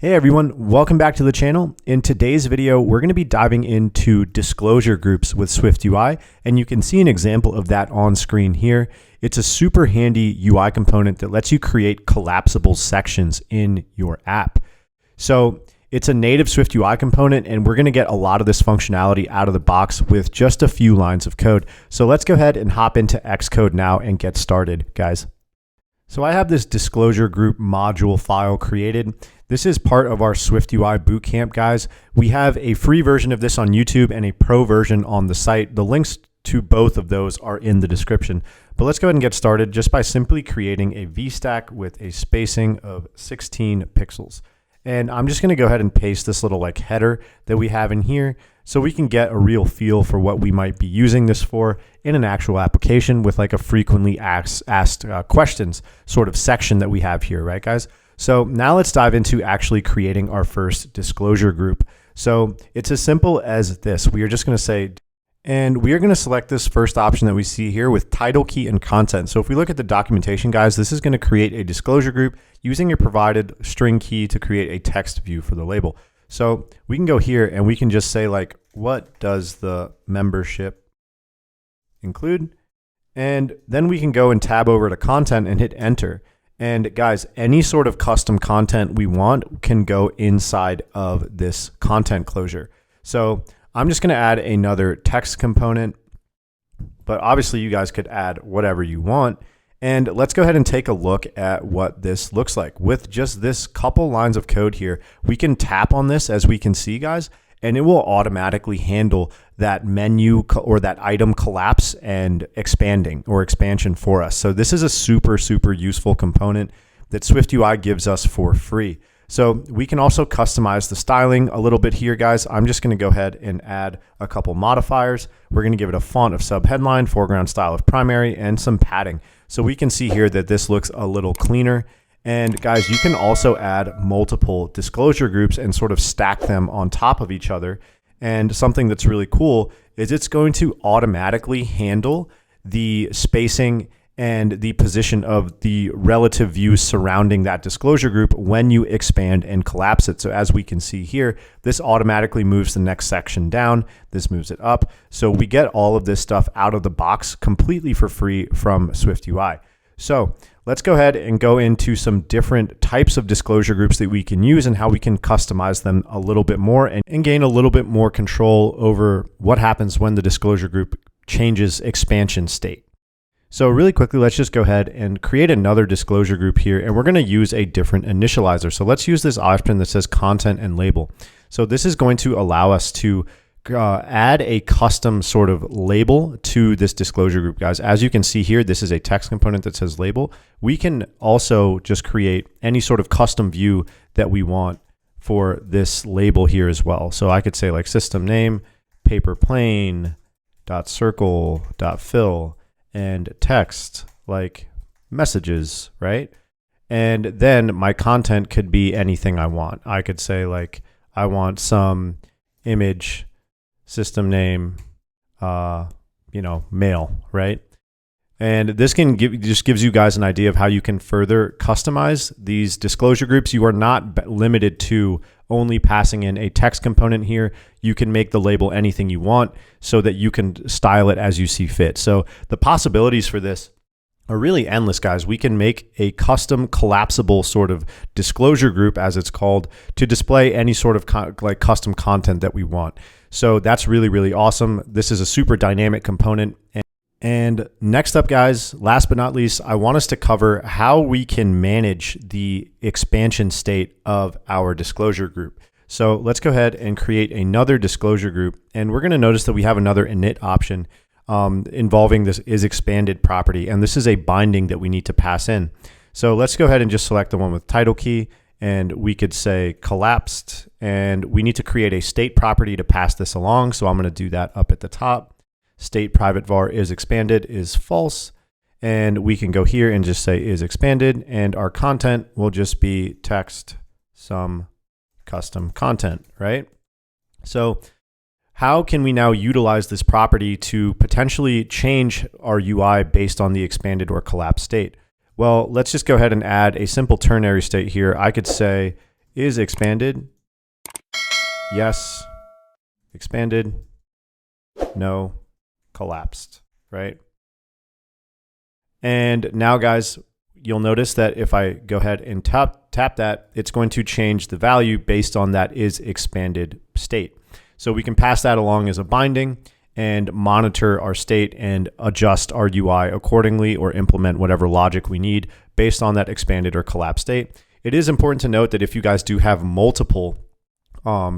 Hey everyone, welcome back to the channel. In today's video, we're going to be diving into disclosure groups with SwiftUI, and you can see an example of that on screen here. It's a super handy UI component that lets you create collapsible sections in your app. So it's a native SwiftUI component, and we're going to get a lot of this functionality out of the box with just a few lines of code. So let's go ahead and hop into Xcode now and get started, guys. So I have this disclosure group module file created. This is part of our SwiftUI bootcamp, guys. We have a free version of this on YouTube and a pro version on the site. The links to both of those are in the description. But let's go ahead and get started just by simply creating a VStack with a spacing of 16 pixels. And I'm just going to go ahead and paste this little header that we have in here so we can get a real feel for what we might be using this for in an actual application with a frequently asked questions sort of section that we have here, right, guys? So now let's dive into actually creating our first disclosure group. So it's as simple as this. We are just going to say, and we are going to select this first option that we see here with title key and content. So if we look at the documentation, guys, this is going to create a disclosure group using a provided string key to create a text view for the label. So we can go here and we can just say what does the membership include? And then we can go and tab over to content and hit enter. And guys, any sort of custom content we want can go inside of this content closure. So I'm just going to add another text component, but obviously you guys could add whatever you want. And let's go ahead and take a look at what this looks like. With just this couple lines of code here, we can tap on this, as we can see, guys, and it will automatically handle that menu or that item collapse and expanding or expansion for us. So this is a super, super useful component that SwiftUI gives us for free. So we can also customize the styling a little bit here, guys. I'm just going to go ahead and add a couple modifiers. We're going to give it a font of subheadline, foreground style of primary, and some padding. So we can see here that this looks a little cleaner. And guys, you can also add multiple disclosure groups and sort of stack them on top of each other. And something that's really cool is it's going to automatically handle the spacing and the position of the relative views surrounding that disclosure group when you expand and collapse it. So as we can see here, this automatically moves the next section down. This moves it up. So we get all of this stuff out of the box completely for free from SwiftUI. So let's go ahead and go into some different types of disclosure groups that we can use and how we can customize them a little bit more and gain a little bit more control over what happens when the disclosure group changes expansion state. So really quickly, let's just go ahead and create another disclosure group here, and we're going to use a different initializer. So let's use this option that says content and label. So this is going to allow us to add a custom sort of label to this disclosure group, guys. As you can see here, this is a text component that says label. We can also just create any sort of custom view that we want for this label here as well. So I could say system name, paper plane, .circle, .fill, and text like messages, right? And then my content could be anything I want. I could say I want some image, system name, mail, right? And this can just gives you guys an idea of how you can further customize these disclosure groups. You are not limited to only passing in a text component here. You can make the label anything you want so that you can style it as you see fit. So the possibilities for this are really endless, guys. We can make a custom collapsible sort of disclosure group, as it's called, to display any sort of custom content that we want. So that's really, really awesome. This is a super dynamic component. And next up, guys, last but not least, I want us to cover how we can manage the expansion state of our disclosure group. So let's go ahead and create another disclosure group. And we're going to notice that we have another init option involving this isExpanded property. And this is a binding that we need to pass in. So let's go ahead and just select the one with title key. And we could say collapsed. And we need to create a state property to pass this along. So I'm going to do that up at the top. State private var isExpanded is false. And we can go here and just say isExpanded. And our content will just be text some custom content, right? So how can we now utilize this property to potentially change our UI based on the expanded or collapsed state? Well, let's just go ahead and add a simple ternary state here. I could say is expanded. Yes, expanded. No, collapsed, right? And now guys, you'll notice that if I go ahead and tap that, it's going to change the value based on that is expanded state. So we can pass that along as a binding and monitor our state and adjust our UI accordingly, or implement whatever logic we need based on that expanded or collapsed state. It is important to note that if you guys do have multiple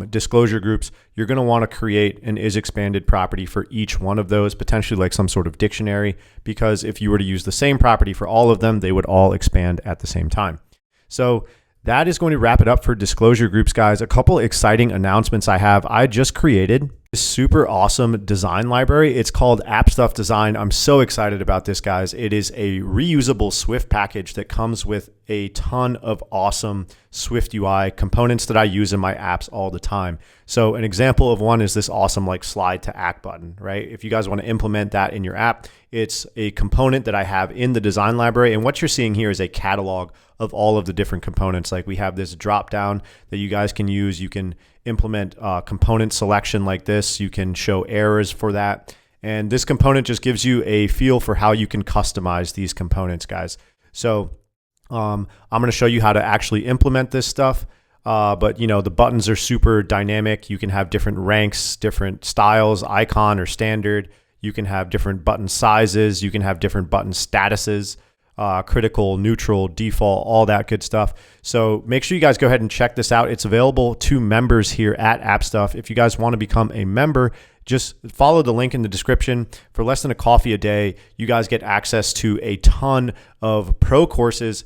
disclosure groups, you're going to want to create an is expanded property for each one of those, potentially like some sort of dictionary, because if you were to use the same property for all of them, they would all expand at the same time. So that is going to wrap it up for disclosure groups, guys. A couple exciting announcements I have. I just created this super awesome design library. It's called AppStuff Design. I'm so excited about this, guys. It is a reusable Swift package that comes with a ton of awesome SwiftUI components that I use in my apps all the time. So an example of one is this awesome like slide to act button, right? If you guys want to implement that in your app, it's a component that I have in the design library. And what you're seeing here is a catalog of all of the different components. Like we have this drop down that you guys can use. You can implement component selection like this. You can show errors for that. And this component just gives you a feel for how you can customize these components, guys. So I'm going to show you how to actually implement this stuff. But you know, the buttons are super dynamic. You can have different ranks, different styles, icon or standard. You can have different button sizes. You can have different button statuses, critical, neutral, default, all that good stuff. So make sure you guys go ahead and check this out. It's available to members here at AppStuff. If you guys want to become a member, just follow the link in the description. For less than a coffee a day, you guys get access to a ton of pro courses,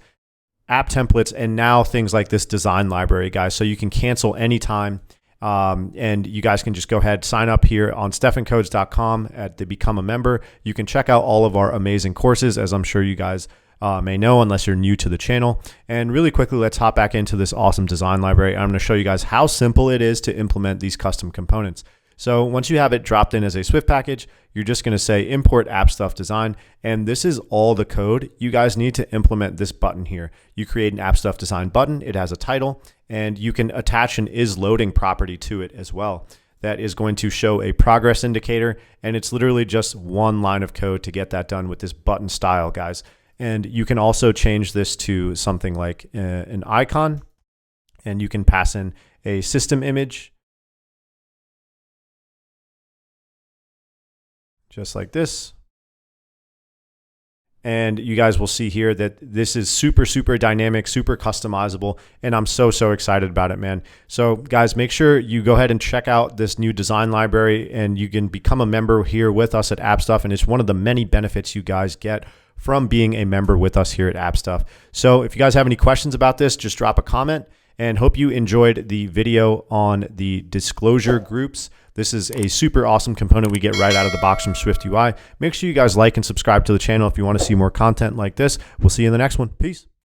app templates, and now things like this design library, guys. So you can cancel anytime. And you guys can just go ahead, sign up here on stephancodes.com at the Become a Member. You can check out all of our amazing courses, as I'm sure you guys may know, unless you're new to the channel. And really quickly, let's hop back into this awesome design library. I'm going to show you guys how simple it is to implement these custom components. So once you have it dropped in as a Swift package, you're just going to say import AppStuff Design. And this is all the code. You guys need to implement this button here. You create an AppStuff Design button. It has a title, and you can attach an is loading property to it as well. That is going to show a progress indicator. And it's literally just one line of code to get that done with this button style, guys. And you can also change this to something like an icon, and you can pass in a system image, just like this. And you guys will see here that this is super, super dynamic, super customizable. And I'm so, so excited about it, man. So guys, make sure you go ahead and check out this new design library, and you can become a member here with us at AppStuff. And it's one of the many benefits you guys get from being a member with us here at AppStuff. So if you guys have any questions about this, just drop a comment, and hope you enjoyed the video on the disclosure groups. This is a super awesome component we get right out of the box from SwiftUI. Make sure you guys like and subscribe to the channel if you want to see more content like this. We'll see you in the next one. Peace.